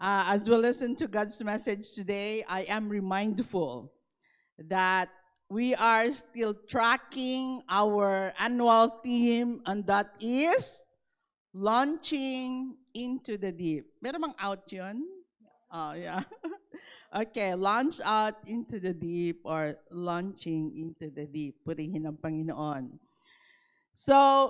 As we listen to God's message today, I am remindful that we are still tracking our annual theme, and that is launching into the deep. Meron bang out yun? Oh, yeah. Okay, launch out into the deep or launching into the deep. Purihin ng Panginoon. So,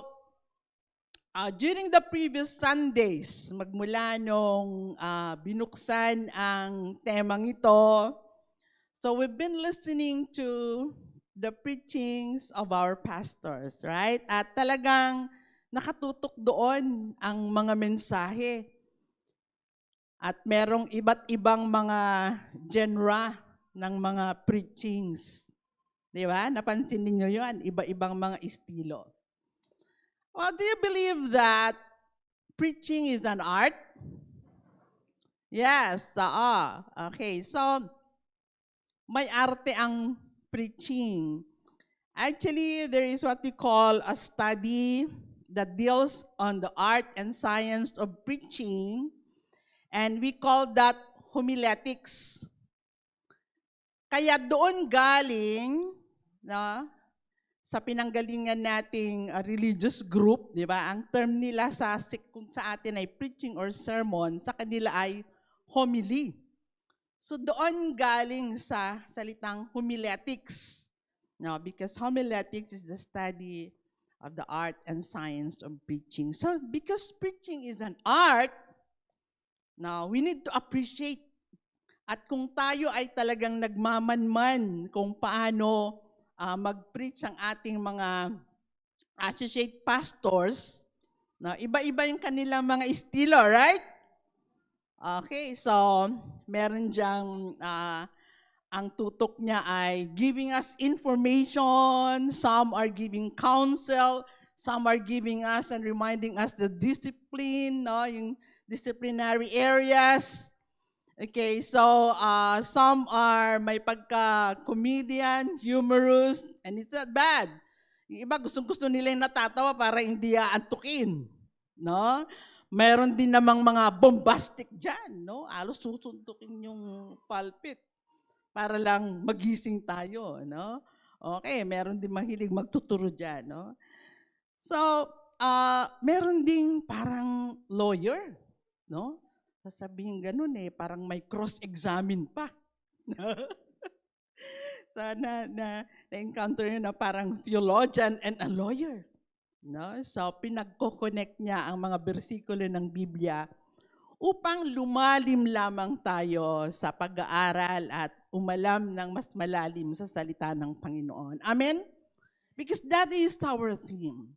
during the previous Sundays, magmula nung binuksan ang temang ito, so we've been listening to the preachings of our pastors, right? At talagang nakatutok doon ang mga mensahe. At merong iba't ibang mga genre ng mga preachings. Di ba? Napansin niyo yun? Iba-ibang mga estilo. Well, do you believe that preaching is an art? Yes, okay. So, may arte ang preaching. Actually, there is what we call a study that deals on the art and science of preaching, and we call that homiletics. Kaya doon galing, no, sa pinanggalingan nating religious group, di ba? Ang term nila kung sa atin ay preaching or sermon, sa kanila ay homily. So doon galing sa salitang homiletics. No, because homiletics is the study of the art and science of preaching. So because preaching is an art, now we need to appreciate. At kung tayo ay talagang nagmamanman kung paano mag-preach ang ating mga associate pastors, na iba-iba yung kanilang mga estilo, right? Okay, so meron diyang ang tutok niya ay giving us information, some are giving counsel, some are giving us and reminding us the discipline, no, yung disciplinary areas. Okay, so some are may pagka-comedian, humorous, and it's not bad. Yung iba gustong-gusto nila yung natatawa para hindi aantukin, no? Meron din namang mga bombastic dyan, no? Alos susuntukin yung pulpit para lang magising tayo, no? Okay, meron din mahilig magtuturo dyan, no? So, meron ding parang lawyer, no? Sasabihin ganun parang may cross-examine pa. So, na-encounter nyo na parang theologian and a lawyer. No? So, pinagko-connect niya ang mga bersikulo ng Biblia upang lumalim lamang tayo sa pag-aaral at umalam ng mas malalim sa salita ng Panginoon. Amen? Because that is our theme.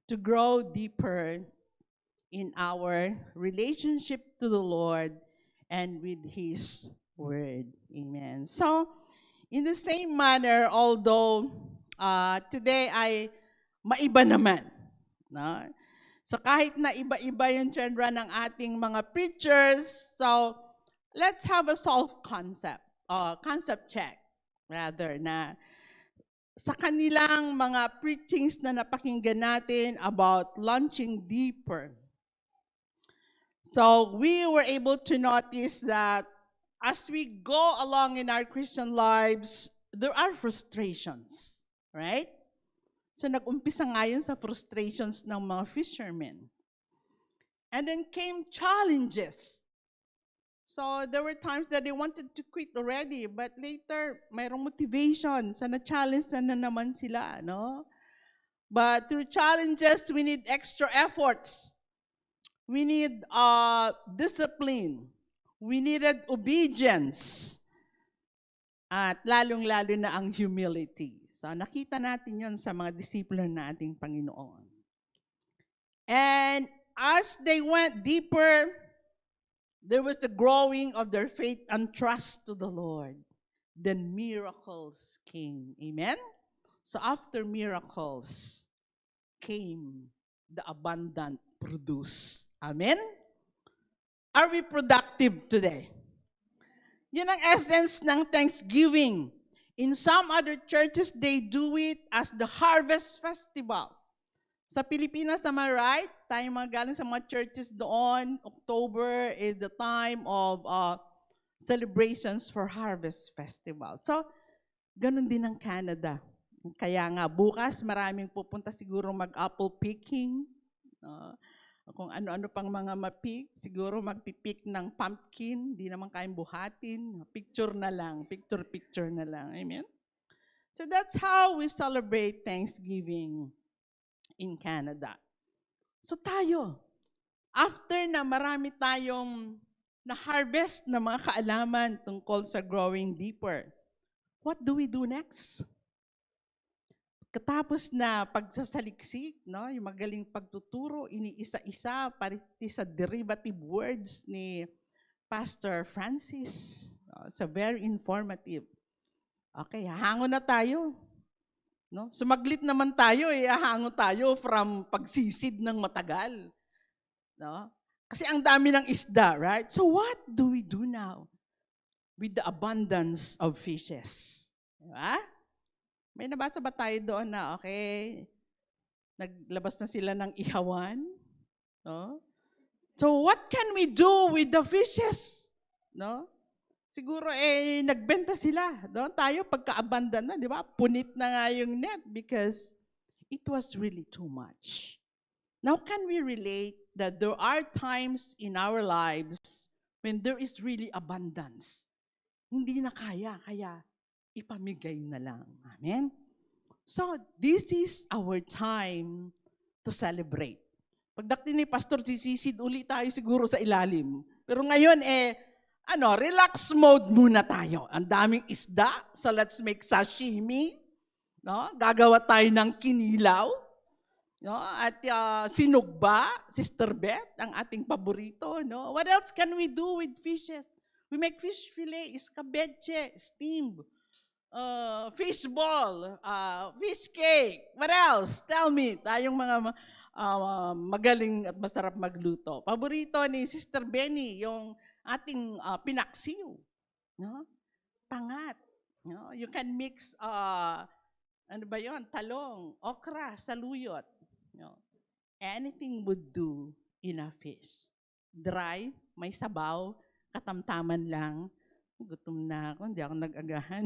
To grow deeper in our relationship to the Lord and with His Word. Amen. So, in the same manner, although today ay maiba naman, no? So kahit na iba-iba yung genre ng ating mga preachers, so let's have a concept check, rather, na sa kanilang mga preachings na napakinggan natin about launching deeper. So we were able to notice that as we go along in our Christian lives, there are frustrations, right? So nag-umpisa nga yun sa frustrations ng mga fishermen. And then came challenges. So there were times that they wanted to quit already, but later mayroong motivation. So na-challenge na naman sila, no? But through challenges, we need extra efforts. We need discipline. We needed obedience. At lalong-lalo na ang humility. So nakita natin yon sa mga disipulo na ating Panginoon. And as they went deeper, there was the growing of their faith and trust to the Lord. Then miracles came. Amen? So after miracles came the abundant produce. Amen? Are we productive today? Yun ang essence ng Thanksgiving. In some other churches, they do it as the harvest festival. Sa Pilipinas naman, right? Tayo mga galing sa mga churches doon, October is the time of celebrations for Harvest Festival. So, ganun din ang Canada. Kaya nga, bukas maraming pupunta siguro mag-apple picking. Kung ano-ano pang mga mapik, siguro magpipik ng pumpkin, di naman kayang buhatin. Picture na lang, picture na lang. Amen? So that's how we celebrate Thanksgiving in Canada. So tayo, after na marami tayong na-harvest na mga kaalaman tungkol sa growing deeper, what do we do next? Katapos na pagsasaliksik, no, yung magaling pagtuturo, iniisa-isa, pariti sa derivative words ni Pastor Francis. It's a very informative. Okay, hahango na tayo. No? Sumaglit naman tayo, hahango tayo from pagsisid ng matagal. No? Kasi ang dami ng isda, right? So what do we do now with the abundance of fishes? Diba? May nabasa ba tayo doon na, okay, naglabas na sila ng ihawan? No? So what can we do with the fishes? No? Siguro nagbenta sila. Doon tayo pagka-abundant na, di ba? Punit na nga yung net because it was really too much. Now, can we relate that there are times in our lives when there is really abundance? Hindi na kaya ipamigay na lang. Amen? So, this is our time to celebrate. Pagdating ni Pastor, sisisid ulit tayo siguro sa ilalim. Pero ngayon, relax mode muna tayo. Ang daming isda, so let's make sashimi. No? Gagawa tayo ng kinilaw. No? At sinugba, Sister Beth, ang ating paborito. No? What else can we do with fishes? We make fish fillet, escabeche, steamed, fish ball, fish cake. What else? Tell me. Tayong mga magaling at masarap magluto. Paborito ni Sister Benny, yung ating pinaksiw, no? Pangat. No? You can mix, talong, okra, saluyot. No? Anything would do in a fish. Dry, may sabaw, katamtaman lang. Gutom na ako, hindi ako nag-agahan.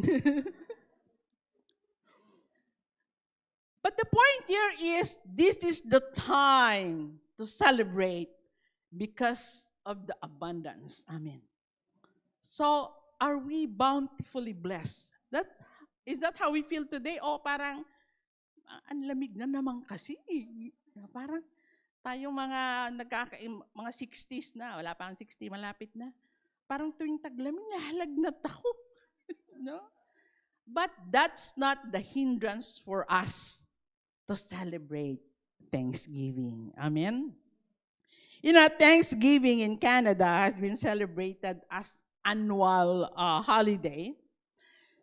But the point here is, this is the time to celebrate because of the abundance. Amen. So, are we bountifully blessed? Is that how we feel today? O parang, ang lamig na naman kasi. Parang tayong mga 60s na, wala pa ang 60, malapit na. Parang tuwing taglamig, nahalagnat ako. No? But that's not the hindrance for us to celebrate Thanksgiving. Amen? You know, Thanksgiving in Canada has been celebrated as annual holiday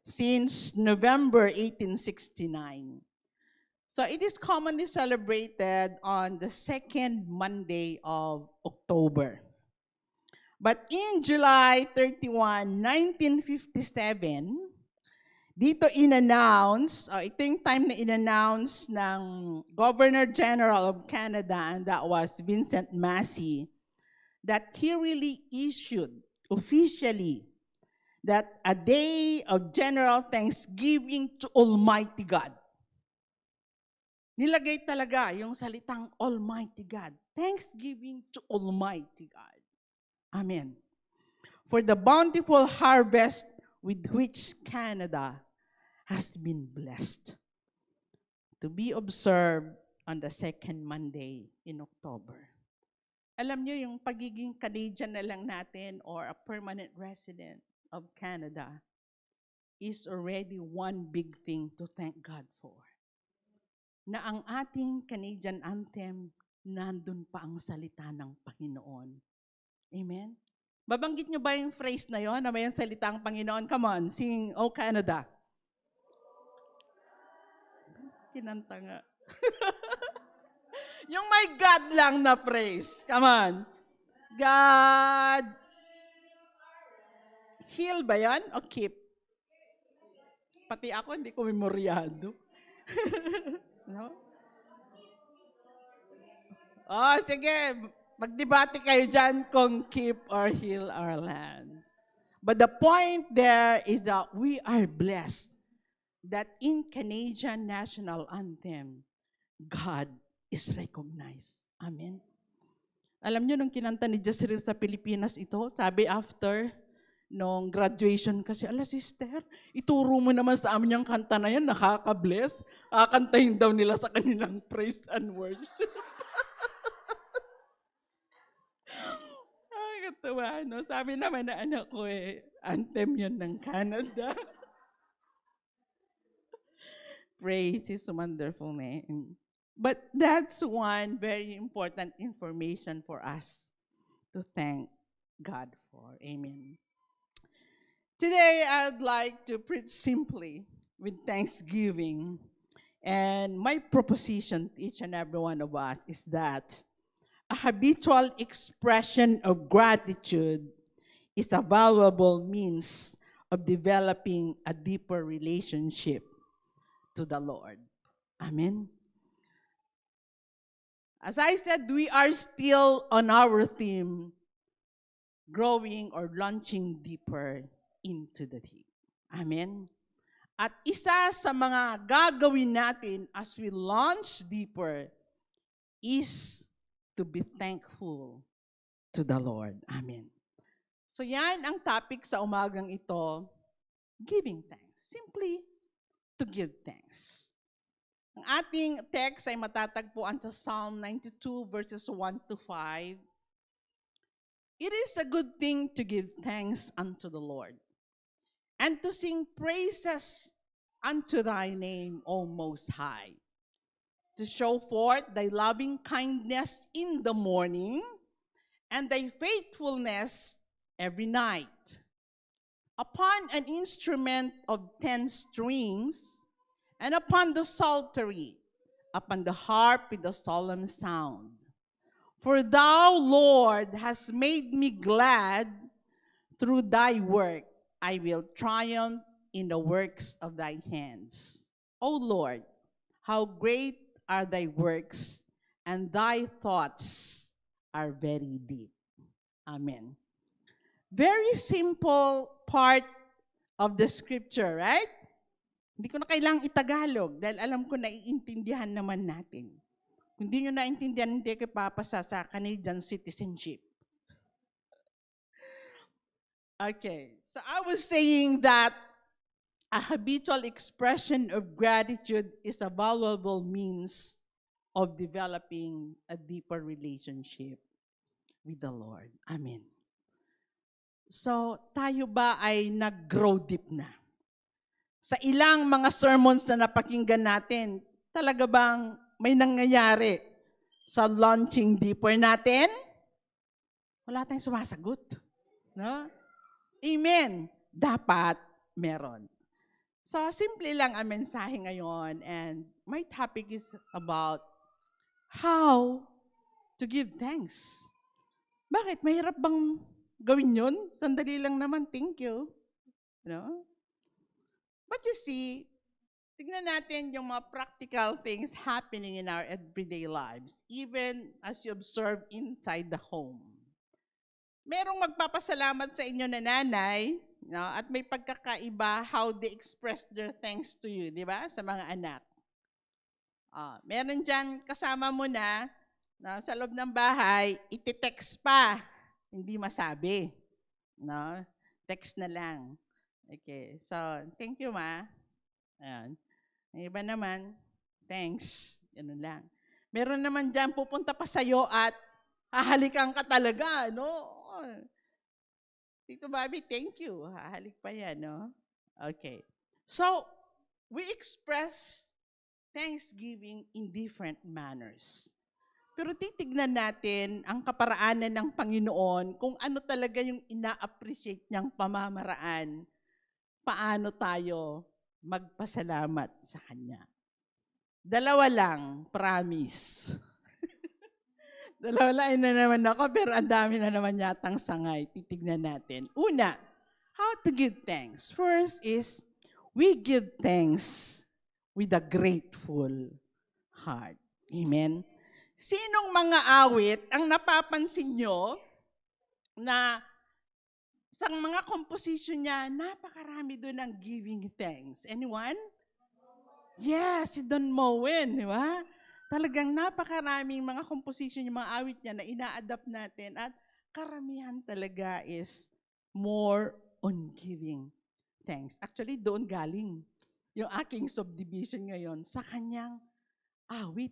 since November 1869. So it is commonly celebrated on the second Monday of October. But in July 31, 1957, dito in-announce, ito yung time na in-announce ng Governor General of Canada, and that was Vincent Massey, that he really issued officially that a day of general thanksgiving to Almighty God. Nilagay talaga yung salitang Almighty God. Thanksgiving to Almighty God. Amen. For the bountiful harvest with which Canada has been blessed, to be observed on the second Monday in October. Alam nyo, yung pagiging Canadian na lang natin or a permanent resident of Canada is already one big thing to thank God for. Na ang ating Canadian anthem, nandun pa ang salita ng Panginoon. Amen? Babanggit nyo ba yung phrase na yon na may salita ang Panginoon? Come on, sing, "Oh Canada." Kinanta nga. Yung my God lang na phrase. Come on. God. Heal ba yan? O keep? Pati ako, hindi ko memoryado. No? Oh, sige. Magdebate kayo dyan kung keep or heal our lands. But the point there is that we are blessed that in Canadian national anthem, God is recognized. Amen. Alam niyo, nung kinanta ni Jezreel sa Pilipinas ito, sabi after nung graduation kasi, ala sister, ituro mo naman sa amin yung kanta na yan, nakaka-bless. Kakantahin daw nila sa kanilang praise and worship. Ay, katawa, no? Sabi naman na anak ko anthem yun ng Canada. Praise His wonderful name. But that's one very important information for us to thank God for. Amen. Today, I'd like to preach simply with thanksgiving. And my proposition to each and every one of us is that a habitual expression of gratitude is a valuable means of developing a deeper relationship to the Lord. Amen. As I said, we are still on our theme, growing or launching deeper into the deep. Amen. At isa sa mga gagawin natin as we launch deeper is to be thankful to the Lord. Amen. So yan ang topic sa umagang ito, giving thanks. Simply to give thanks. Ang ating text ay matatagpuan sa Psalm 92 verses 1 to 5. It is a good thing to give thanks unto the Lord, and to sing praises unto thy name, O Most High, to show forth thy loving kindness in the morning, and thy faithfulness every night. Upon an instrument of 10 strings, and upon the psaltery, upon the harp with a solemn sound. For thou, Lord, hast made me glad through thy work. I will triumph in the works of thy hands. O Lord, how great are thy works, and thy thoughts are very deep. Amen. Very simple part of the scripture, right? Hindi ko na kailangang itagalog dahil alam ko na iintindihan naman natin. Kung hindi nyo naintindihan, hindi kayo papasa sa Canadian citizenship. Okay, so I was saying that a habitual expression of gratitude is a valuable means of developing a deeper relationship with the Lord. Amen. So, tayo ba ay nag-grow deep na? Sa ilang mga sermons na napakinggan natin, talaga bang may nangyayari sa launching deeper natin? Wala tayong sumasagot. No? Amen. Dapat meron. So, simple lang ang mensahe ngayon, and my topic is about how to give thanks. Bakit? Mahirap bang gawin yun? Sandali lang naman, thank you. No? But you see, tignan natin yung mga practical things happening in our everyday lives, even as you observe inside the home. Merong magpapasalamat sa inyo na nanay, no, at may pagkakaiba how they express their thanks to you, di ba, sa mga anak. Meron dyan kasama mo na sa loob ng bahay, iti-text pa, hindi masabi. No? Text na lang. Okay, so thank you, ma. Ayan. Ang iba naman, thanks. Ganun lang. Meron naman dyan, pupunta pa sa'yo at hahalikan ka talaga, no? Tito Bobby, thank you. Hahalik pa yan, no? Okay. So, we express thanksgiving in different manners. Pero titignan natin ang kaparaanan ng Panginoon kung ano talaga yung ina-appreciate niyang pamamaraan. Paano tayo magpasalamat sa Kanya. Dalawa lang, promise. Dalawa lang na naman ako, pero ang dami na naman yatang sangay. Titignan natin. Una, how to give thanks. First is, we give thanks with a grateful heart. Amen? Sinong mga awit ang napapansin nyo na sa mga composition niya, napakarami doon ng giving thanks? Anyone? Yes, si Don Moen, di ba? Talagang napakaraming mga composition yung mga awit niya na ina-adapt natin at karamihan talaga is more on giving thanks. Actually, doon galing yung aking subdivision ngayon sa kanyang awit.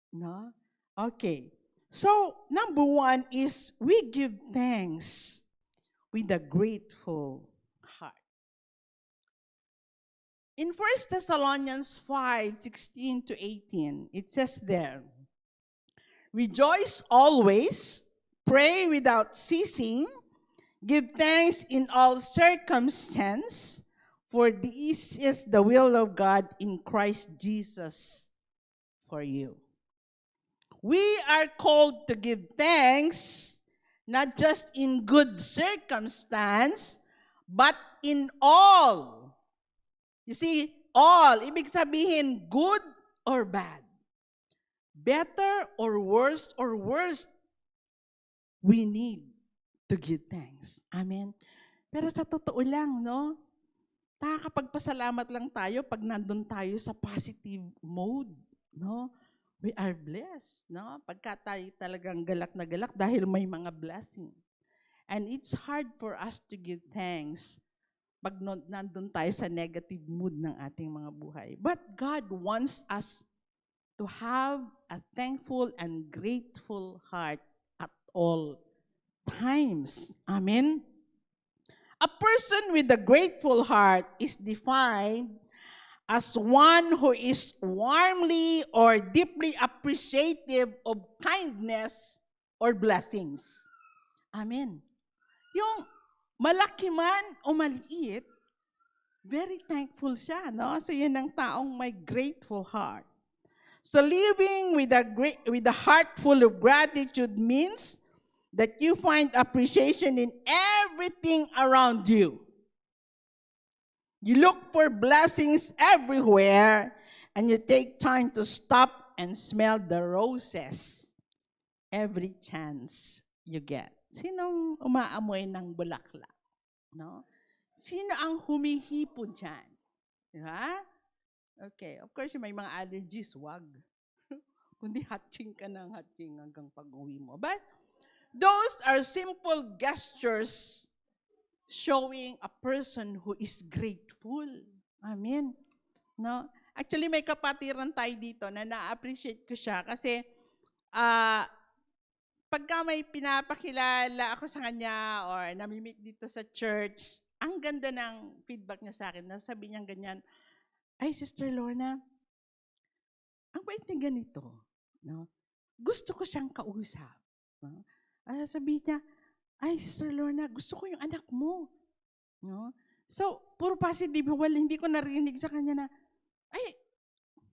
No? Okay. So, number one is we give thanks with a grateful heart. In 1 Thessalonians 5:16 to 18, it says there, rejoice always, pray without ceasing, give thanks in all circumstances, for this is the will of God in Christ Jesus for you. We are called to give thanks not just in good circumstance, but in all. You see, all, ibig sabihin good or bad. Better or worse, we need to give thanks. Amen. Pero sa totoo lang, no? Nakakapagpasalamat lang tayo pag nandun tayo sa positive mode, no? We are blessed, no? Pagka tayo talagang galak na galak dahil may mga blessing. And it's hard for us to give thanks pag nandun tayo sa negative mood ng ating mga buhay. But God wants us to have a thankful and grateful heart at all times. Amen? A person with a grateful heart is defined as one who is warmly or deeply appreciative of kindness or blessings. Amen. Yung malaki man o maliit, very thankful siya, no? So yun ang taong may grateful heart. So living with a heart full of gratitude means that you find appreciation in everything around you. You look for blessings everywhere, and you take time to stop and smell the roses every chance you get. Sinong umaamoy ng bulaklak? No? Sino ang humihipo dyan? Diba? Okay, of course, may mga allergies, wag. Kundi hatching ka ng hatching hanggang pag-uwi mo. But those are simple gestures showing a person who is grateful. Amen. No? Actually, may kapatiran tayo dito na na-appreciate ko siya kasi pagka may pinapakilala ako sa kanya or nami-meet dito sa church, ang ganda ng feedback niya sa akin. Nasabi niya ganyan, ay, Sister Lorna, ang bait niya ganito. No? Gusto ko siyang kausap. No? Sabi niya, ay, Sister Lorna, gusto ko yung anak mo. No? So, puro positive. Well, hindi ko narinig sa kanya na, ay,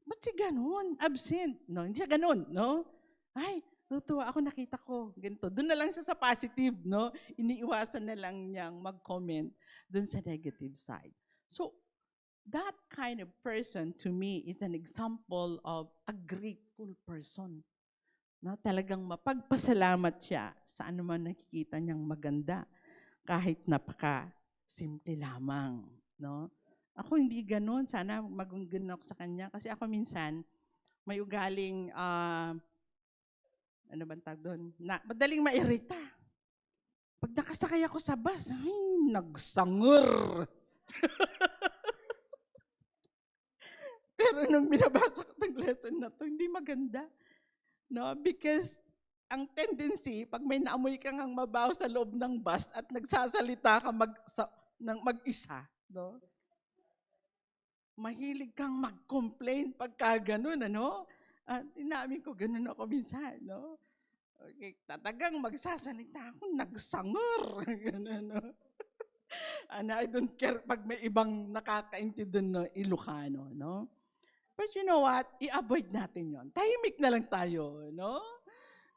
ba't si ganun? Absent. No? Hindi siya ganun. No? Ay, tutuwa ako, nakita ko. Ganito. Doon na lang siya sa positive. No? Iniiwasan na lang niyang mag-comment doon sa negative side. So, that kind of person to me is an example of a grateful person. No, talagang mapagpasalamat siya sa anuman nakikita niyang maganda kahit napaka-simple lamang, no? Ako hindi ganoon, sana magunggan ako sa kanya kasi ako minsan may ugaling ano bang tawag doon? Madaling mairita. Pag nakasakay ako sa bus, ay, nagsangur. Pero nung binabasa ko ng lesson na to, hindi maganda. No? Because ang tendency, pag may naamoy kang mabaho sa loob ng bus at nagsasalita ka ng mag-isa, no? Mahilig kang mag-complain pagka ganun, ano? At inamin ko, ganun ako minsan, no? Okay, tatagang magsasalita ako, nagsangur. Ganun, no? And I don't care pag may ibang nakakaintindi no, Ilocano, no? But you know what? I-avoid natin yon. Tahimik na lang tayo, no?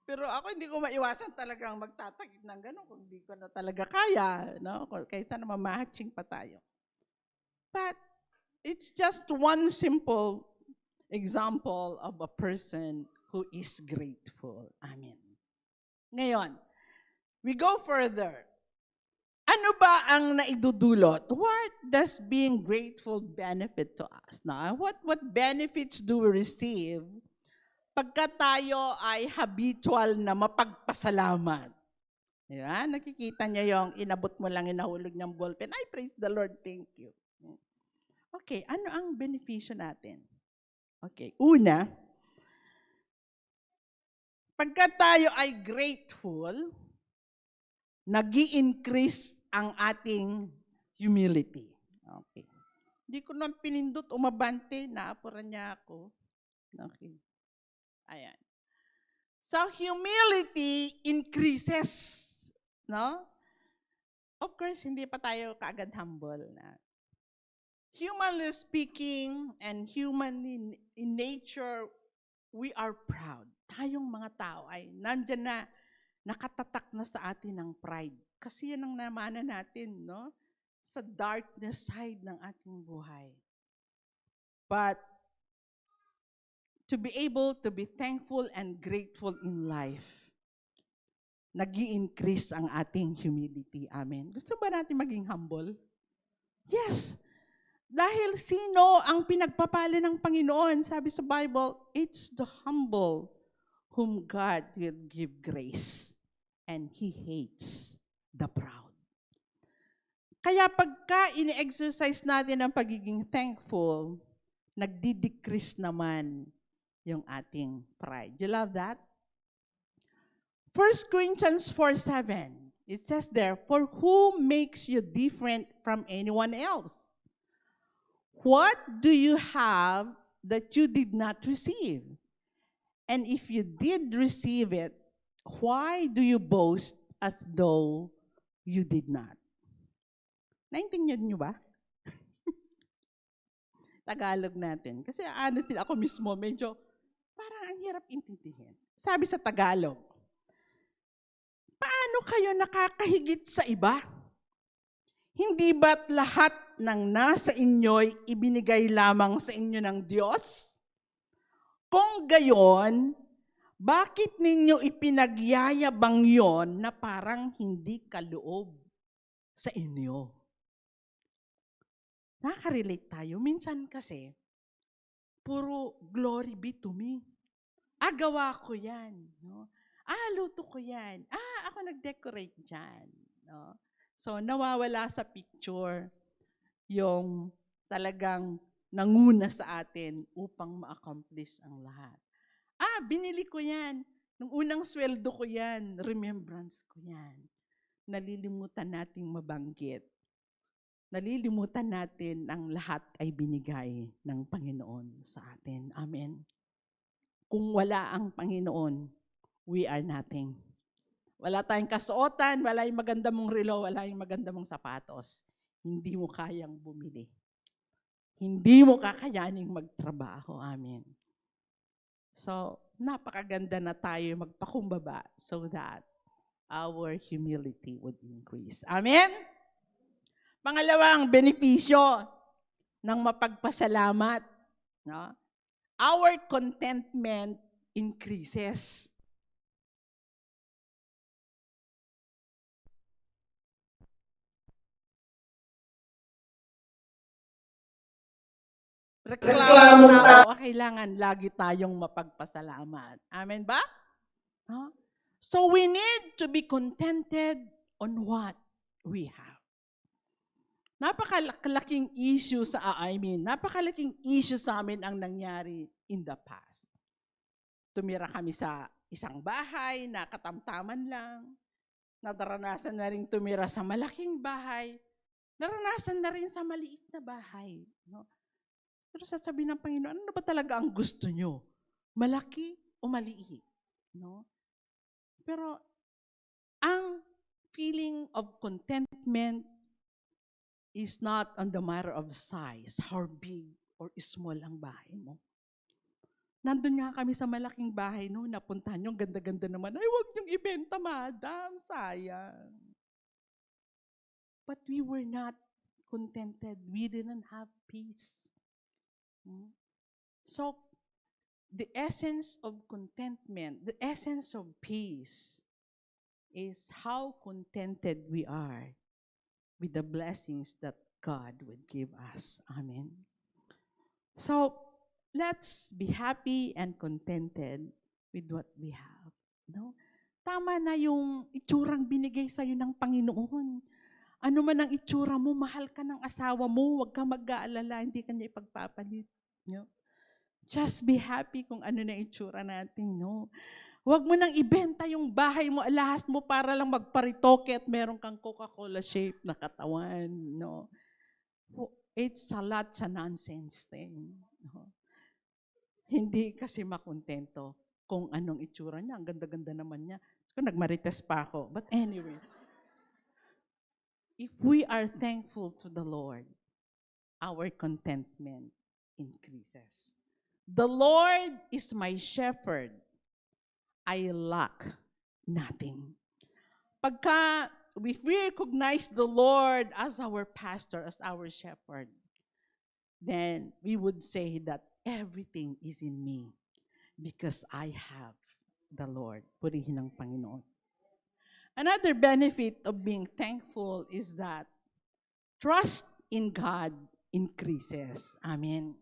Pero ako hindi ko maiwasan talagang magtatakip ng gano'n kung hindi ko na talaga kaya, no? Kaysa naman mahatching pa tayo. But it's just one simple example of a person who is grateful. Amen. Ngayon, we go further. Ano ba ang naidudulot? What does being grateful benefit to us? Now, what benefits do we receive pagka tayo ay habitual na mapagpasalamat? Yan, nakikita niya yung inabot mo lang, inahulog niyang ballpen. Ay, praise the Lord, thank you. Okay, ano ang benepisyo natin? Okay, una, pagka tayo ay grateful, nag-i-increase ang ating humility. Okay. Hindi ko naman pinindot, umabante, naapuran niya ako. Okay. Ayan. So, humility increases. No? Of course, hindi pa tayo kaagad humble. Humanly speaking and human in nature, we are proud. Tayong mga tao ay nandyan na, nakatatak na sa atin ang pride. Kasi yan ang namana natin, no? Sa darkness side ng ating buhay. But to be able to be thankful and grateful in life, nag-i-increase ang ating humility. Amen. Gusto ba natin maging humble? Yes. Dahil sino ang pinagpapala ng Panginoon? Sabi sa Bible, it's the humble whom God will give grace. And He hates the proud. Kaya pagka ini-exercise natin ang pagiging thankful, nagdi-decrease naman yung ating pride. You love that? 1 Corinthians 4:7, it says there, "For who makes you different from anyone else? What do you have that you did not receive? And if you did receive it, why do you boast as though you did not?" Naintindihan niyo ba? Tagalog natin. Kasi honestly, ako mismo, medyo parang ang hirap intindihin. Sabi sa Tagalog, paano kayo nakakahigit sa iba? Hindi ba't lahat ng nasa inyo'y ibinigay lamang sa inyo ng Diyos? Kung gayon, bakit ninyo ipinagyayabang yon na parang hindi kaloob sa inyo? Nakaka-relate tayo. Minsan kasi, puro glory be to me. Gawa ko yan. No? Luto ko yan. Ako nag-decorate dyan. No? So, nawawala sa picture yung talagang nanguna sa atin upang ma-accomplish ang lahat. Binili ko yan. Nung unang sweldo ko yan. Remembrance ko yan. Nalilimutan nating mabanggit. Nalilimutan natin ang lahat ay binigay ng Panginoon sa atin. Amen. Kung wala ang Panginoon, we are nothing. Wala tayong kasuotan, wala yung maganda mong relo, wala yung maganda mong sapatos. Hindi mo kayang bumili. Hindi mo kakayaning magtrabaho. Amen. So, napakaganda na tayo magpakumbaba so that our humility would increase. Amen? Pangalawang benepisyo ng mapagpasalamat, no? Our contentment increases. Reklamong tao, kailangan lagi tayong mapagpasalamat. Amen ba? No? So we need to be contented on what we have. Napakalaking issue napakalaking issue sa amin ang nangyari in the past. Tumira kami sa isang bahay na katamtaman lang. Naranasan na rin tumira sa malaking bahay. Naranasan na rin sa maliit na bahay. No? Pero sasabihin ng Panginoon, ano ba talaga ang gusto nyo? Malaki o maliit? No? Pero ang feeling of contentment is not on the matter of size, how big or small ang bahay mo. Nandun nga kami sa malaking bahay, no, napuntahan nyo, ganda-ganda naman. Ay, huwag niyong ibenta, madam, sayang. But we were not contented. We didn't have peace. So, the essence of contentment, the essence of peace is how contented we are with the blessings that God would give us. Amen. So, let's be happy and contented with what we have. No? Tama na yung itsurang binigay sa'yo ng Panginoon. Ano man ang itsura mo, mahal ka ng asawa mo, huwag ka mag-aalala, hindi ka niya ipagpapalit. No? Just be happy kung ano na itsura natin. No? Huwag mo nang ibenta yung bahay mo, alahas mo para lang magparitoke at meron kang Coca-Cola shape na katawan. No? It's a lot sa nonsense thing. No? Hindi kasi makontento kung anong itsura niya. Ang ganda-ganda naman niya. So, nagmarites pa ako. But anyway, if we are thankful to the Lord, our contentment increases. The Lord is my shepherd. I lack nothing. If we recognize the Lord as our pastor, as our shepherd, then we would say that everything is in me because I have the Lord. Purihin ng Panginoon. Another benefit of being thankful is that trust in God increases. Amen.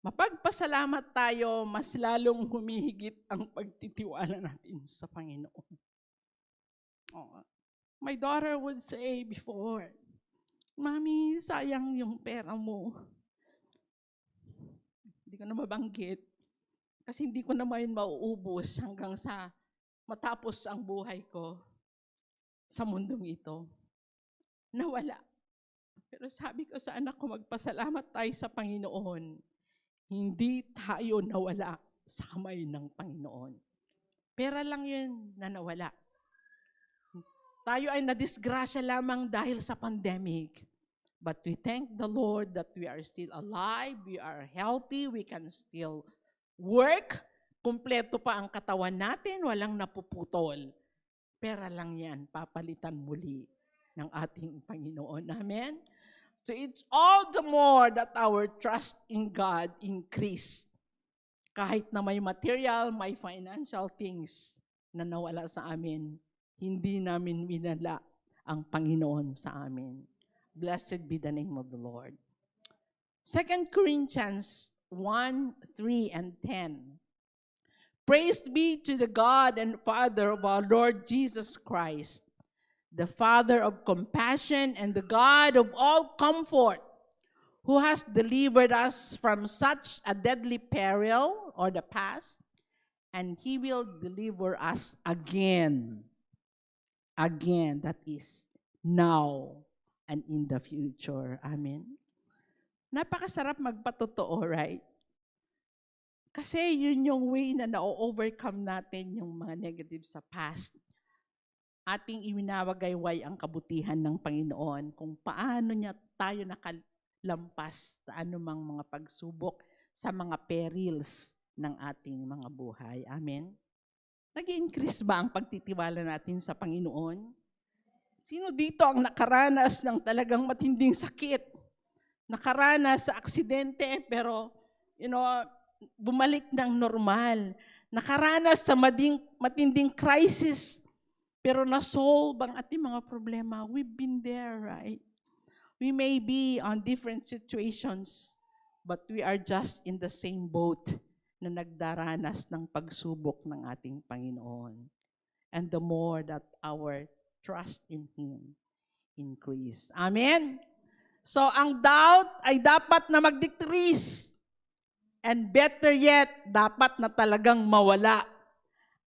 Mapagpasalamat tayo, mas lalong humihigit ang pagtitiwala natin sa Panginoon. Oh, my daughter would say before, Mami, sayang yung pera mo. Hindi ko na mabanggit. Kasi hindi ko naman mauubos hanggang sa matapos ang buhay ko sa mundong ito. Nawala. Pero sabi ko sa anak ko, magpasalamat tayo sa Panginoon. Hindi tayo nawala sa kamay ng Panginoon. Pera lang yun na nawala. Tayo ay nadisgrasya lamang dahil sa pandemic. But we thank the Lord that we are still alive, we are healthy, we can still work. Kumpleto pa ang katawan natin, walang napuputol. Pera lang yan, papalitan muli ng ating Panginoon. Amen? So it's all the more that our trust in God increase. Kahit na may material, may financial things na nawala sa amin, hindi namin minala ang Panginoon sa amin. Blessed be the name of the Lord. 2 Corinthians 1, 3, and 10. Praise be to the God and Father of our Lord Jesus Christ, the Father of compassion and the God of all comfort, who has delivered us from such a deadly peril, or the past, and He will deliver us again. Again, that is now and in the future. Amen. Napakasarap magpatotoo, right? Kasi yun yung way na na-overcome natin yung mga negative sa past. Ating iwinawagayway ang kabutihan ng Panginoon kung paano niya tayo nakalampas sa anumang mga pagsubok sa mga perils ng ating mga buhay. Amen? Nag-i-increase ba ang pagtitiwala natin sa Panginoon? Sino dito ang nakaranas ng talagang matinding sakit? Nakaranas sa aksidente pero, bumalik ng normal. Nakaranas sa matinding crisis pero na-solve ang ating mga problema. We've been there, right? We may be on different situations, but we are just in the same boat na nagdaranas ng pagsubok ng ating Panginoon. And the more that our trust in Him increase. Amen? So, ang doubt ay dapat na mag-decrease. And better yet, dapat na talagang mawala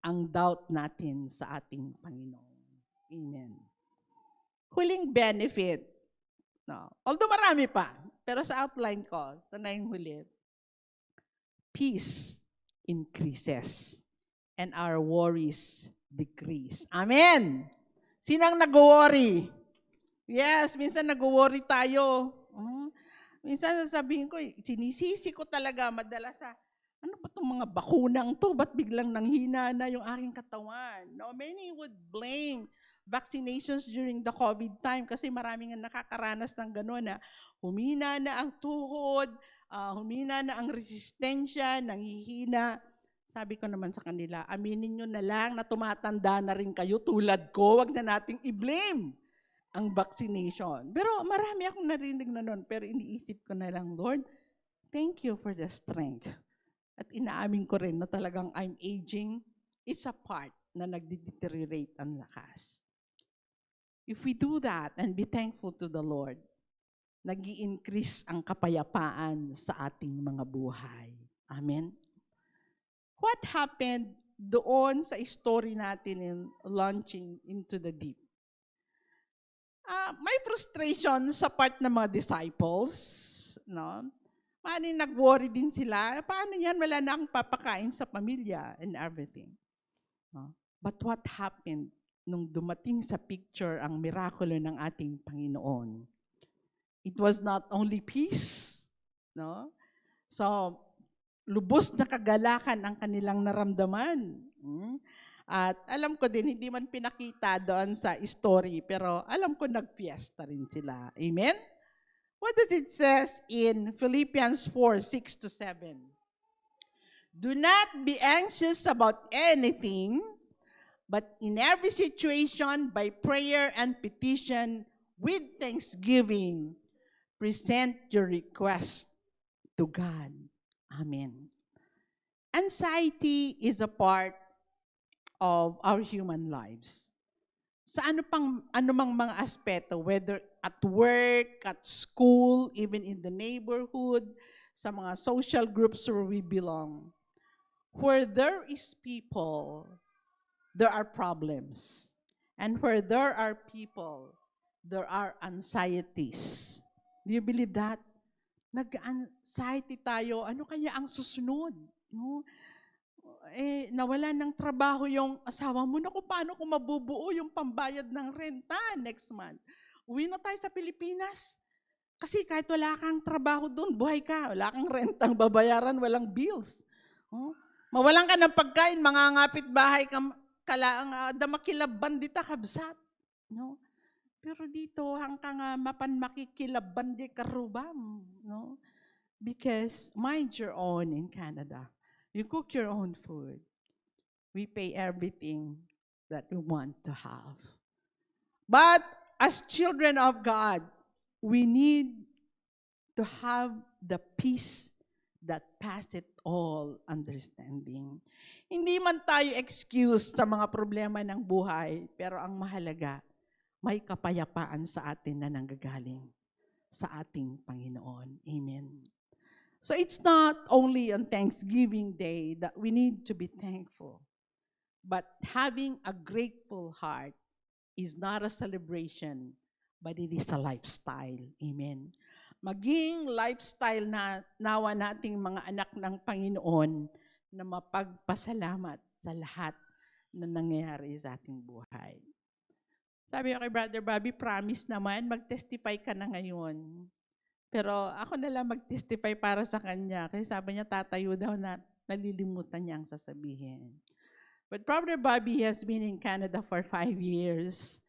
ang doubt natin sa ating Panginoon. Amen. Huling benefit. No. Although marami pa, pero sa outline ko, ito na yung huli. Peace increases and our worries decrease. Amen. Sinang nag-worry? Yes, minsan nag-worry tayo. Minsan sasabihin ko, sinisisi ko talaga madalas ano ba itong mga bakunang to? Ba't biglang nanghina na yung aking katawan? No, many would blame vaccinations during the COVID time kasi maraming nakakaranas ng gano'n na humina na ang tuhod, humina na ang resistensya, nanghihina. Sabi ko naman sa kanila, aminin nyo na lang na tumatanda na rin kayo tulad ko, wag na nating i-blame ang vaccination. Pero marami akong narinig na noon, pero iniisip ko na lang, Lord, thank you for the strength. At inaamin ko rin na talagang I'm aging, it's a part na nagde-deteriorate ang lakas. If we do that and be thankful to the Lord, nag-i-increase ang kapayapaan sa ating mga buhay. Amen? What happened doon sa story natin in launching into the deep? May frustration sa part ng mga disciples, no? Maaaring nag-worry din sila, paano yan, wala na akong papakain sa pamilya and everything. No? But what happened nung dumating sa picture ang mirakulo ng ating Panginoon? It was not only peace, no? So, lubos na kagalakan ang kanilang naramdaman. At alam ko din, hindi man pinakita doon sa story, pero alam ko nagfiesta rin sila. Amen? What does it says in Philippians 4:6-7? Do not be anxious about anything, but in every situation, by prayer and petition, with thanksgiving, present your request to God. Amen. Anxiety is a part of our human lives. Sa anumang mga aspeto, whether at work, at school, even in the neighborhood, sa mga social groups where we belong, where there is people, there are problems. And where there are people, there are anxieties. Do you believe that? Nag-anxiety tayo, ano kaya ang susunod? No? Nawala ng trabaho yung asawa mo, naku, paano kung mabubuo yung pambayad ng renta next month? Uwi na tayo sa Pilipinas. Kasi kahit wala kang trabaho doon, buhay ka, wala kang rentang babayaran, walang bills. Mawalan ka ng pagkain, mangangapit bahay ka, kalaang damakilabban dita kabsat. No? Pero dito, hanggang mapan makikilabban di karubam. No? Because mind your own in Canada. You cook your own food. We pay everything that we want to have. But as children of God, we need to have the peace that passeth all understanding. Hindi man tayo excuse sa mga problema ng buhay, pero ang mahalaga, may kapayapaan sa atin na nanggagaling sa ating Panginoon. Amen. So it's not only on Thanksgiving Day that we need to be thankful, but having a grateful heart is not a celebration, but it is a lifestyle. Amen. Maging lifestyle na nawa nating mga anak ng Panginoon na mapagpasalamat sa lahat na nangyayari sa ating buhay. Sabi ko kay Brother Bobby, promise naman, mag-testify ka na ngayon. Pero ako na lang mag-testify para sa kanya. Kasi sabi niya, tatayo daw na nalilimutan niya ang sasabihin. But Brother Bobby has been in Canada for 5 years.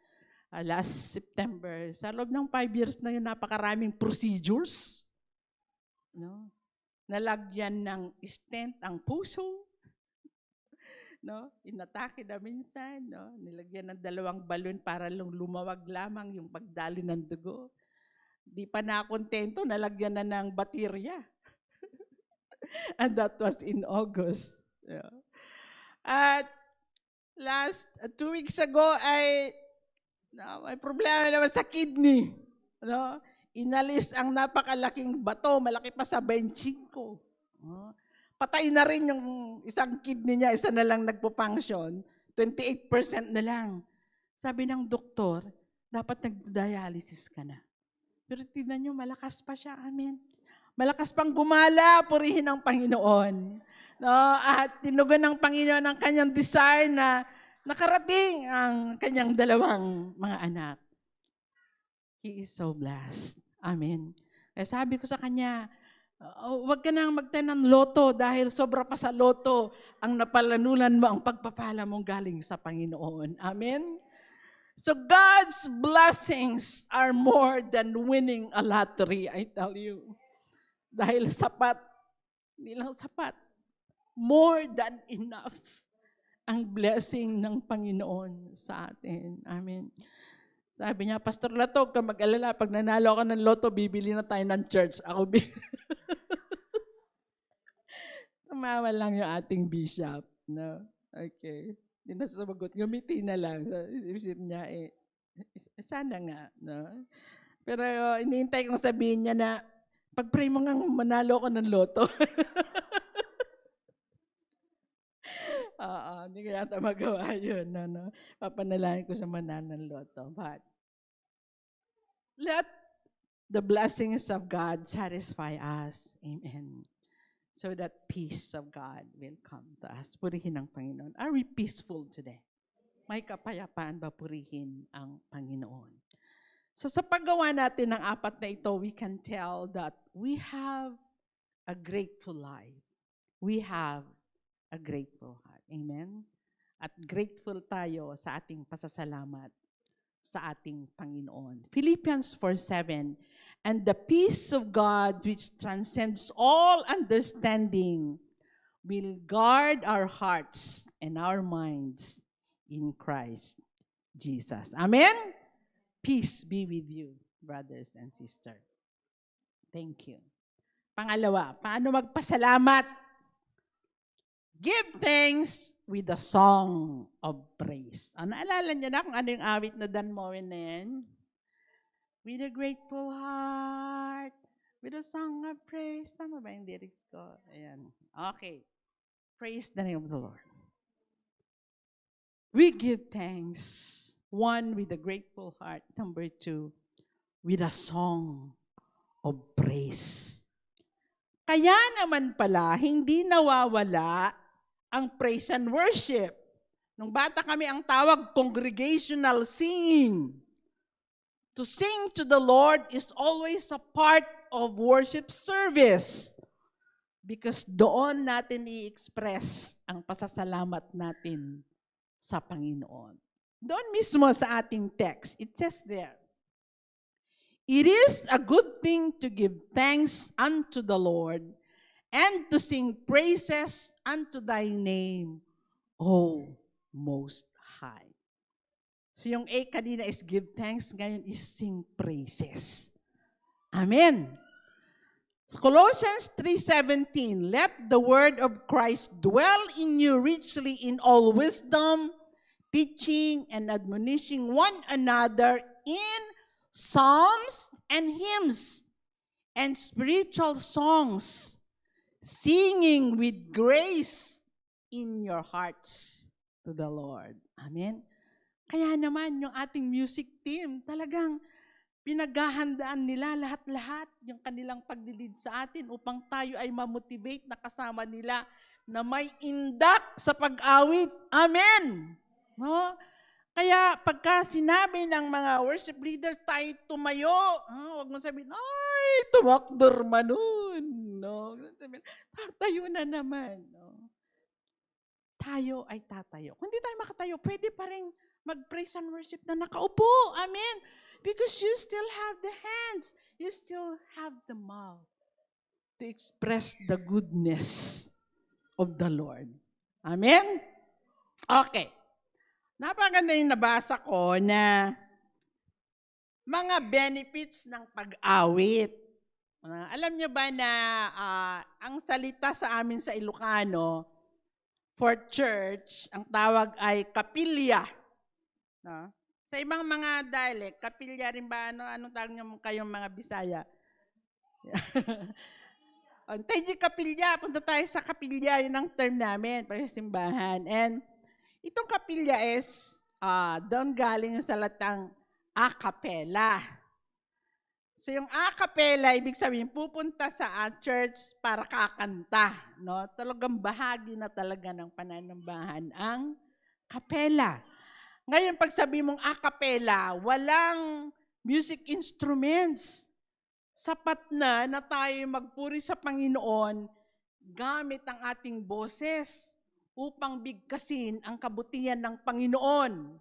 Last September. Sa loob ng 5 years na yun, napakaraming procedures. No? Nalagyan ng stent ang puso. No? Inatake na minsan. No? Nilagyan ng 2 balon para lumawag lamang yung pagdalo ng dugo. Di pa nakontento, nalagyan na ng baterya. And that was in August. Yeah. At last 2 weeks ago ay may problema naman sa kidney. No? Inalis ang napakalaking bato, malaki pa sa benching ko. No? Patay na rin yung isang kidney niya, isa na lang nagpo-function, 28% na lang. Sabi ng doktor, dapat nag-dialysis ka na. Pero tignan nyo, malakas pa siya. Amen. Malakas pang gumala, purihin ng Panginoon. No? At tinugon ng Panginoon ang kanyang desire na nakarating ang kanyang 2 mga anak. He is so blessed. Amen. Kaya sabi ko sa kanya, huwag ka nang magtanim ng loto dahil sobra pa sa loto ang napalanunan mo ang pagpapala mong galing sa Panginoon. Amen. So God's blessings are more than winning a lottery, I tell you. Dahil sapat, hindi lang sapat, more than enough ang blessing ng Panginoon sa atin. Amen. Sabi niya, Pastor Latog, ka mag-alala, pag nanalo ako ng loto, bibili na tayo ng church. Ako, tumawa lang yung ating bishop. No? Okay. Hindi na sumagot. Ngumiti na lang. So, isip niya, sana nga. No? Pero iniintay kong sabihin niya na, pag-pray mo nga manalo ko ng loto. Oo, hindi ko yata magawa yun. No? Papanalangin ko sa manalo ng loto. But, let the blessings of God satisfy us. Amen. So that peace of God will come to us. Purihin ang Panginoon. Are we peaceful today? May kapayapaan ba purihin ang Panginoon? So sa paggawa natin ng apat na ito, we can tell that we have a grateful life. We have a grateful heart. Amen? At grateful tayo sa ating pasasalamat sa ating Panginoon. Philippians 4:7, and the peace of God which transcends all understanding will guard our hearts and our minds in Christ Jesus. Amen? Peace be with you, brothers and sisters. Thank you. Pangalawa, paano magpasalamat? Give thanks with a song of praise. Naalala niyo na kung ano yung awit na Dan Moen na yan? With a grateful heart, with a song of praise. Tama ba yung lyrics ko? Ayan. Okay. Praise the name of the Lord. We give thanks. 1, with a grateful heart. 2, with a song of praise. Kaya naman pala, hindi nawawala ang praise and worship. Nung bata kami, ang tawag, congregational singing. To sing to the Lord is always a part of worship service. Because doon natin i-express ang pasasalamat natin sa Panginoon. Doon mismo sa ating text, it says there, it is a good thing to give thanks unto the Lord and to sing praises unto thy name, O Most High. So yung A kanina is give thanks, ngayon is sing praises. Amen. Colossians 3:17, let the word of Christ dwell in you richly in all wisdom, teaching and admonishing one another in psalms and hymns and spiritual songs, singing with grace in your hearts to the Lord. Amen. Kaya naman yung ating music team, talagang pinaghahandaan nila lahat-lahat yung kanilang paglilid sa atin upang tayo ay mamotivate na kasama nila na may indak sa pag-awit. Amen. No? Kaya pagka sinabi ng mga worship leader, tayo tumayo, huwag mo sabihin, ay, tumakdor manun. No? Tatayo na naman. No? Tayo ay tatayo. Kung di tayo makatayo, pwede pa rin mag-praise and worship na nakaupo. Amen. Because you still have the hands. You still have the mouth to express the goodness of the Lord. Amen? Okay. Napaganda yung nabasa ko na mga benefits ng pag-awit. Alam niyo ba na ang salita sa amin sa Ilocano for church, ang tawag ay kapilya. No? Sa ibang mga dialect, kapilya rin ba? Anong tawag niyo kayong mga Bisaya? Tayo kapilya, punta tayo sa kapilya, yun ang term namin, para sa simbahan. And itong kapilya is, doon galing yung salatang a cappella. So yung a cappella, ibig sabihin, pupunta sa church para kakanta. No? Talagang bahagi na talaga ng pananambahan ang kapela. Ngayon, pag sabi mong a cappella, walang music instruments. Sapat na tayo magpuri sa Panginoon gamit ang ating boses upang bigkasin ang kabutihan ng Panginoon.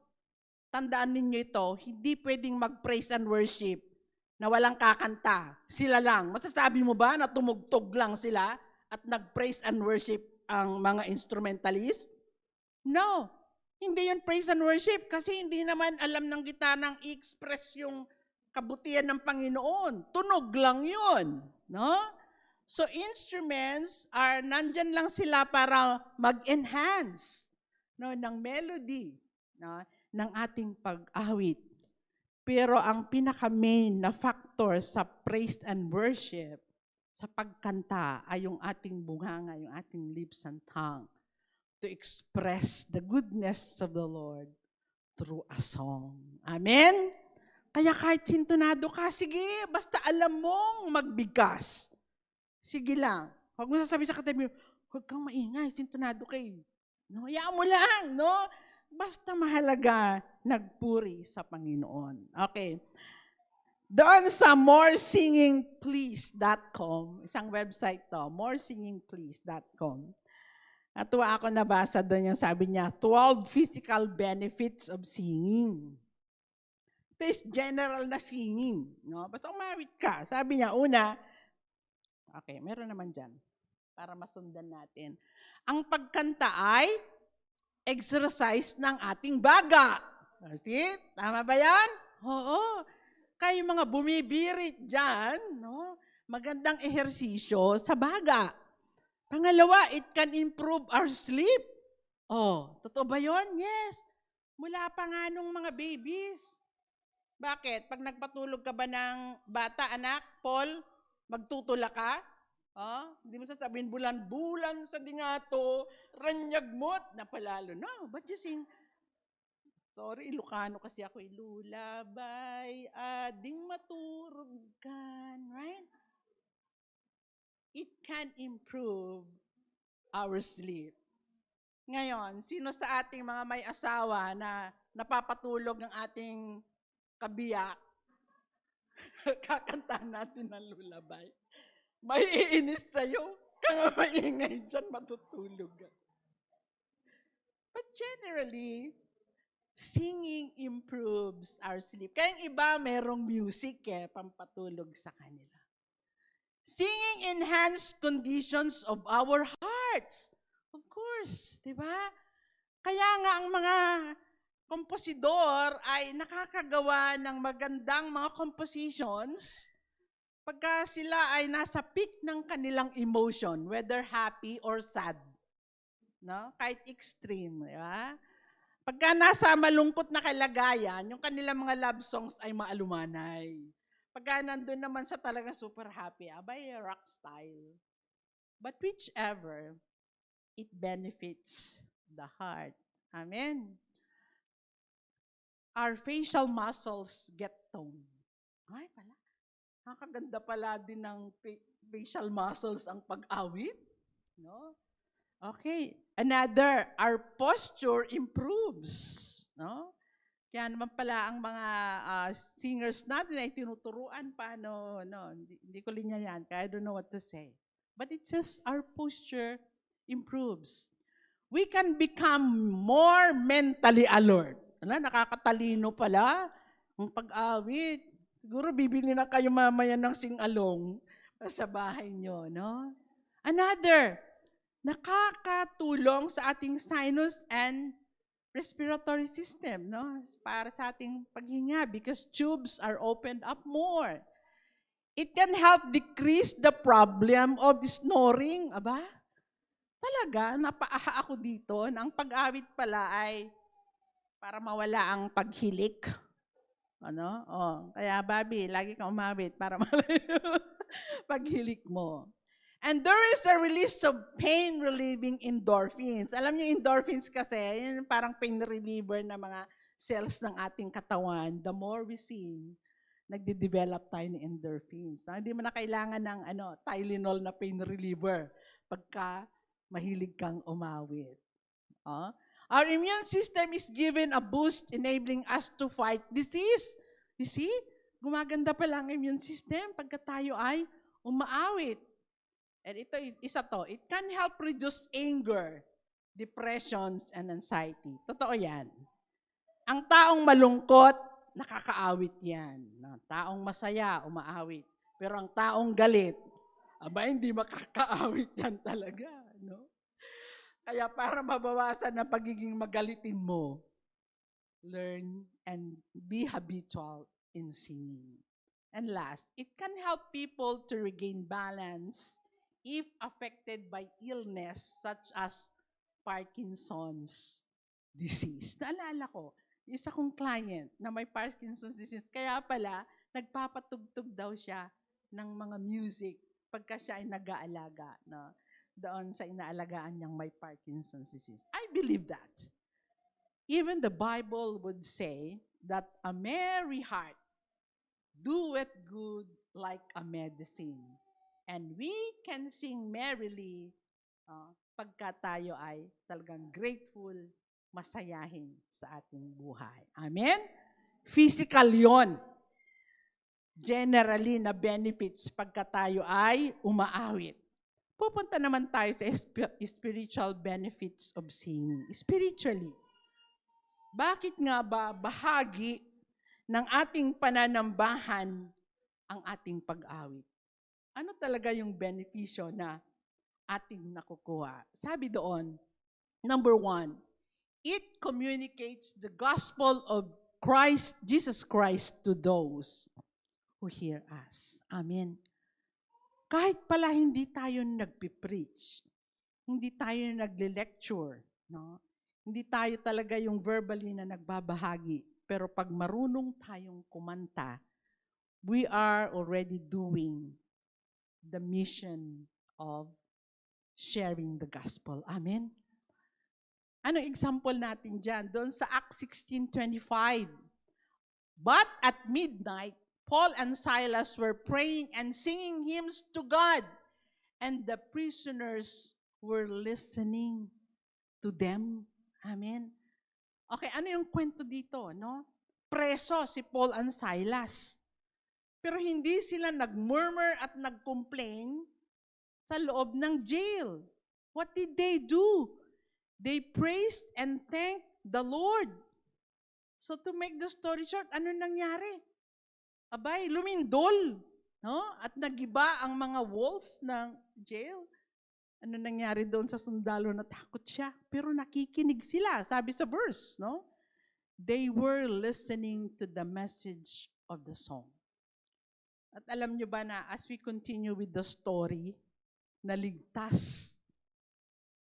Tandaan ninyo ito, hindi pwedeng mag-praise and worship na walang kakanta. Sila lang. Masasabi mo ba na tumugtog lang sila at nag-praise and worship ang mga instrumentalist? No. Hindi yun praise and worship kasi hindi naman alam ng gitarang i-express yung kabutihan ng Panginoon. Tunog lang yun. No? So instruments are nandyan lang sila para mag-enhance ng melody ng ating pag-awit. Pero ang pinaka-main na factor sa praise and worship, sa pagkanta, ay yung ating bunganga, yung ating lips and tongue to express the goodness of the Lord through a song. Amen? Kaya kahit sintonado ka, sige, basta alam mong magbigkas. Sige lang. Huwag mo sasabihin sa katabi mo, huwag kang maingay, sintonado kayo. No, hayaan mo lang, no? Basta mahalaga, nagpuri sa Panginoon. Okay. Doon sa moresingingplease.com, isang website to, moresingingplease.com. Natuwa ako nabasa doon yung sabi niya, 12 physical benefits of singing. Ito is general na singing. No? Basta umawit ka. Sabi niya, una, okay, meron naman dyan para masundan natin. Ang pagkanta ay exercise ng ating baga. See? Tama ba yan? Oo. Kayo mga bumibirit dyan, no? Magandang ehersisyo sa baga. Pangalawa, it can improve our sleep. Oh, totoo ba yun? Yes. Mula pa nga nung mga babies. Bakit? Pag nagpatulog ka ba ng bata, anak, Paul, magtutula ka? Oh, hindi mo sasabihin, bulan-bulan sa dingato, ranyagmot, na palalo. No, but you sing, sorry, Ilocano kasi ako, ilulabay, ading maturugkan, right? It can improve our sleep. Ngayon, sino sa ating mga may asawa na napapatulog ng ating kabiyak, kakantahan natin ng lulabay? May iinis sa'yo. Kaya maingay dyan, matutulog. But generally, singing improves our sleep. Kaya yung iba, merong music pampatulog sa kanila. Singing enhances conditions of our hearts. Of course, di ba? Kaya nga ang mga komposidor ay nakakagawa ng magandang mga compositions pagka sila ay nasa peak ng kanilang emotion, whether happy or sad. No? Kahit extreme. Diba? Pagka nasa malungkot na kalagayan, yung kanilang mga love songs ay maalumanay. Pagka nandun naman sa talagang super happy, abay, rock style. But whichever, it benefits the heart. Amen? Our facial muscles get toned. Ay, pala. Nakakaganda pala din ng facial muscles ang pag-awit. No? Okay. Another, our posture improves. No? Kaya naman pala ang mga singers natin ay tinuturuan paano, no, hindi ko linya yan, kaya I don't know what to say. But it says our posture improves. We can become more mentally alert. Nakakatalino pala ang pag-awit. Siguro bibili na kayo mamaya ng sing-along sa bahay nyo, no? Another, nakakatulong sa ating sinus and respiratory system, no? Para sa ating paghinga because tubes are opened up more. It can help decrease the problem of snoring. Aba, talaga, napaaha ako dito na ang pag-awit pala ay para mawala ang paghilik. Ano? Oh, kaya Bobby, lagi kang umawit para malayo paghilik mo. And there is a release of pain-relieving endorphins. Alam niyo, endorphins kasi, yun parang pain reliever na mga cells ng ating katawan. The more we sing, nagde-develop tayo ng endorphins. Hindi mo na kailangan ng Tylenol na pain reliever pagka mahilig kang umawit. Our immune system is given a boost enabling us to fight disease. You see? Gumaganda pala ang immune system pagka tayo ay umaawit. And ito, isa to, it can help reduce anger, depressions, and anxiety. Totoo yan. Ang taong malungkot, nakakaawit yan. Taong masaya, umaawit. Pero ang taong galit, hindi makakaawit yan talaga. No? Kaya para mabawasan ang pagiging magalitin mo, learn and be habitual in singing. And last, it can help people to regain balance if affected by illness such as Parkinson's disease. Naalala ko, isa kong client na may Parkinson's disease, kaya pala, nagpapatugtog daw siya ng mga music pagka siya ay nag-aalaga doon sa inaalagaan niyang may Parkinson's disease. I believe that. Even the Bible would say that a merry heart doeth good like a medicine. And we can sing merrily pagka tayo ay talagang grateful, masayahin sa ating buhay. Amen? Physical yon. Generally na benefits pagka tayo ay umaawit. Pupunta naman tayo sa spiritual benefits of singing. Spiritually, bakit nga ba bahagi ng ating pananambahan ang ating pag-awit? Ano talaga yung benepisyo na ating nakukuha? Sabi doon, number 1, it communicates the gospel of Jesus Christ to those who hear us. Amen. Kahit pala hindi tayo nagpipreach, hindi tayo nagle-lecture, no? Hindi tayo talaga yung verbally na nagbabahagi, pero pag marunong tayong kumanta, we are already doing the mission of sharing the gospel. Amen? Ano example natin dyan? Doon sa Acts 16:25. But at midnight, Paul and Silas were praying and singing hymns to God, and the prisoners were listening to them. Amen? Okay, ano yung kwento dito, no? Preso si Paul and Silas. Pero hindi sila nag-murmur at nag-complain sa loob ng jail. What did they do? They praised and thanked the Lord. So to make the story short, ano nangyari? Lumindol, no? At nagiba ang mga walls ng jail. Ano nangyari doon sa sundalo? Natakot siya. Pero nakikinig sila, sabi sa verse, no? They were listening to the message of the song. At alam nyo ba na as we continue with the story, naligtas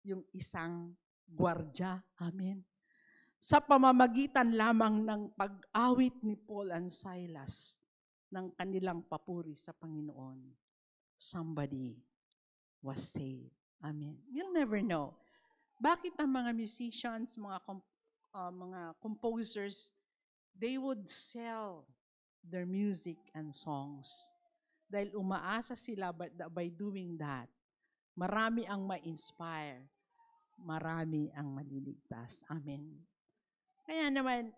yung isang gwardya. Amen. Sa pamamagitan lamang ng pag-awit ni Paul and Silas ng kanilang papuri sa Panginoon, somebody was saved. Amen. You'll never know. Bakit ang mga musicians, mga composers, they would sell their music and songs. Dahil umaasa sila by doing that, marami ang ma-inspire, marami ang maliligtas. Amen. Kaya naman,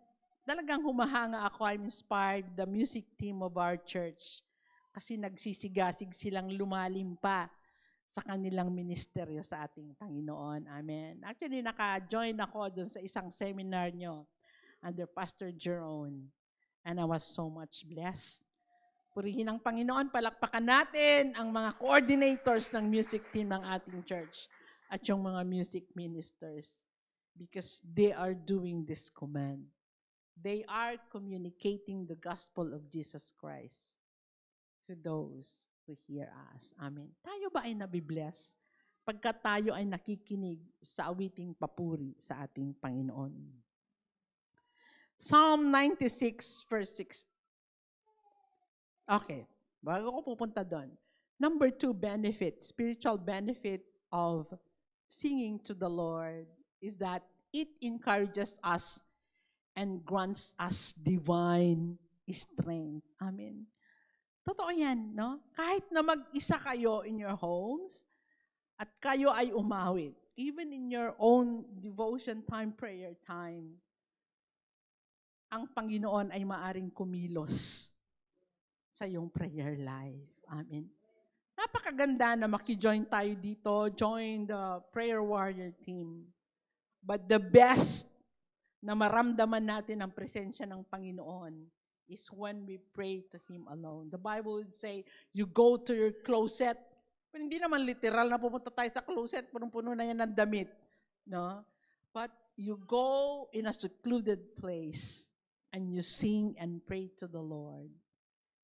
talagang humahanga ako, I'm inspired, the music team of our church, kasi nagsisigasig silang lumalim pa sa kanilang ministeryo sa ating Panginoon. Amen. Actually, naka-join ako dun sa isang seminar nyo under Pastor Jerome. And I was so much blessed. Purihin ang Panginoon, palakpakan natin ang mga coordinators ng music team ng ating church at yung mga music ministers because they are doing this command. They are communicating the gospel of Jesus Christ to those who hear us. Amen. Tayo ba ay nabibless pagka tayo ay nakikinig sa awiting papuri sa ating Panginoon? Psalm 96 verse 6. Okay, bago ko pupunta doon. Number 2 benefit, spiritual benefit of singing to the Lord is that it encourages us and grants us divine strength. Amen. Totoo yan, no? Kahit na mag-isa kayo in your homes at kayo ay umawit, even in your own devotion time, prayer time, ang Panginoon ay maaring kumilos sa iyong prayer life. Amen. Napakaganda na maki-join tayo dito, join the prayer warrior team. But the best na maramdaman natin ang presensya ng Panginoon is when we pray to Him alone. The Bible would say, you go to your closet. Pero hindi naman literal na pupunta tayo sa closet, punong-puno na yan ng damit. No? But you go in a secluded place and you sing and pray to the Lord.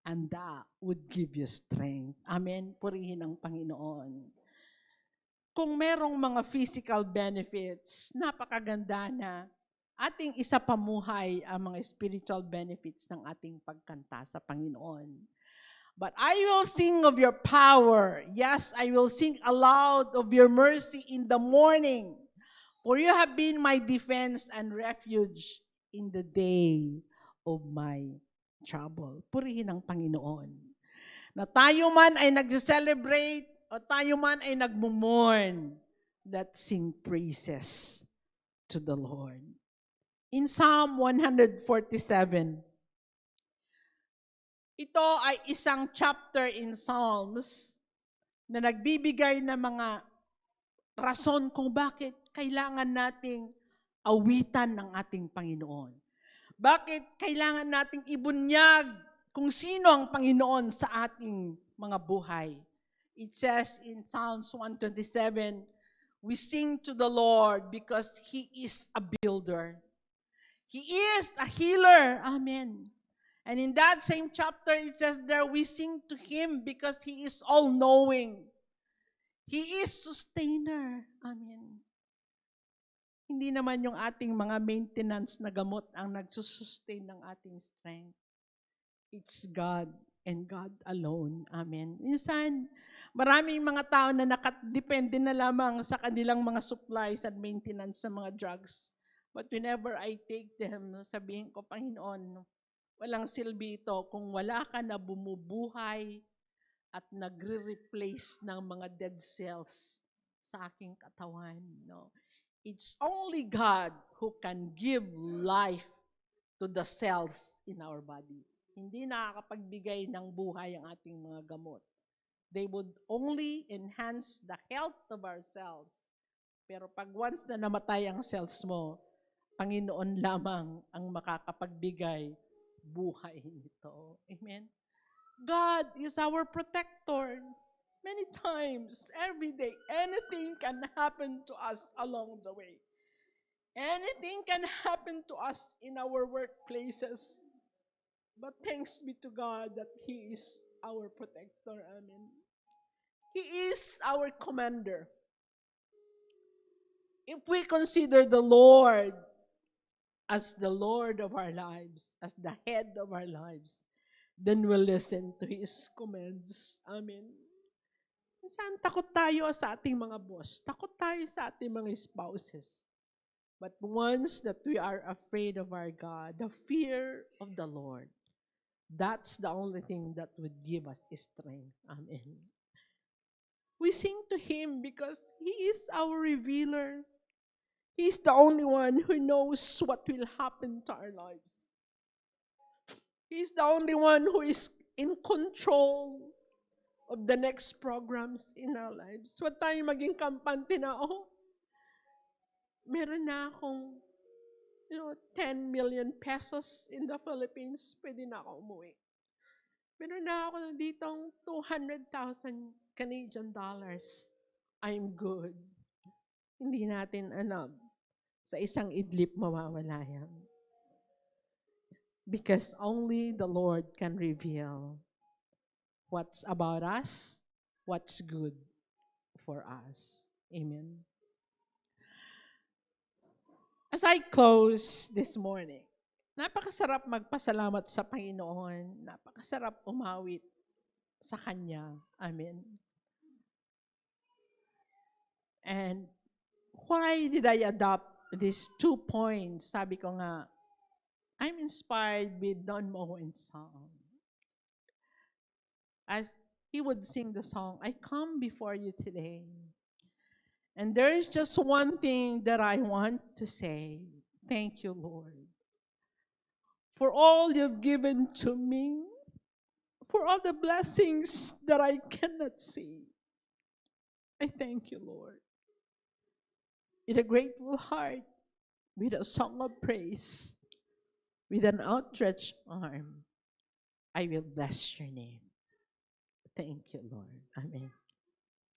And that would give you strength. Amen? Purihin ang Panginoon. Kung merong mga physical benefits, napakaganda na ating isa pamuhay ang mga spiritual benefits ng ating pagkanta sa Panginoon. But I will sing of your power. Yes, I will sing aloud of your mercy in the morning. For you have been my defense and refuge in the day of my trouble. Purihin ang Panginoon. Na tayo man ay nag-celebrate o tayo man ay nagmumorn, let's sing praises to the Lord. In Psalm 147, ito ay isang chapter in Psalms na nagbibigay ng mga rason kung bakit kailangan nating awitan ng ating Panginoon. Bakit kailangan nating ibunyag kung sino ang Panginoon sa ating mga buhay. It says in Psalms 127, we sing to the Lord because He is a builder. He is a healer. Amen. And in that same chapter, it says there, we sing to Him because He is all-knowing. He is sustainer. Amen. Hindi naman yung ating mga maintenance na gamot ang nagsusustain ng ating strength. It's God and God alone. Amen. Minsan, maraming mga tao na nakadepende na lamang sa kanilang mga supplies at maintenance sa mga drugs. But whenever I take them, sabihin ko, Panginoon, walang silbi ito kung wala ka na bumubuhay at nagre-replace ng mga dead cells sa aking katawan. No? It's only God who can give life to the cells in our body. Hindi nakakapagbigay ng buhay ang ating mga gamot. They would only enhance the health of our cells. Pero pag once na namatay ang cells mo, Panginoon lamang ang makakapagbigay buhay nito. Amen? God is our protector. Many times, every day, anything can happen to us along the way. Anything can happen to us in our workplaces. But thanks be to God that He is our protector. Amen. He is our commander. If we consider the Lord as the Lord of our lives, as the head of our lives, then we'll listen to His commands. Amen. Minsan, takot tayo sa ating mga boss. Takot tayo sa ating mga spouses. But once that we are afraid of our God, the fear of the Lord, that's the only thing that would give us strength. Amen. We sing to Him because He is our revealer. He's the only one who knows what will happen to our lives. He's the only one who is in control of the next programs in our lives. So tayo maging kampante na, meron na akong 10 million pesos in the Philippines, pwede na ako umuwi. Meron na ako ditong 200,000 Canadian dollars. I'm good. Hindi natin alam. Sa isang idlip mawawala yan. Because only the Lord can reveal what's about us, what's good for us. Amen. As I close this morning, napakasarap magpasalamat sa Panginoon. Napakasarap umawit sa Kanya. Amen. And why did I adopt these 2 points? Sabi ko nga, I'm inspired with Don Moen's song. As he would sing the song, I come before you today. And there is just one thing that I want to say. Thank you, Lord, for all you've given to me, for all the blessings that I cannot see. I thank you, Lord. With a grateful heart, with a song of praise, with an outstretched arm, I will bless your name. Thank you, Lord. Amen.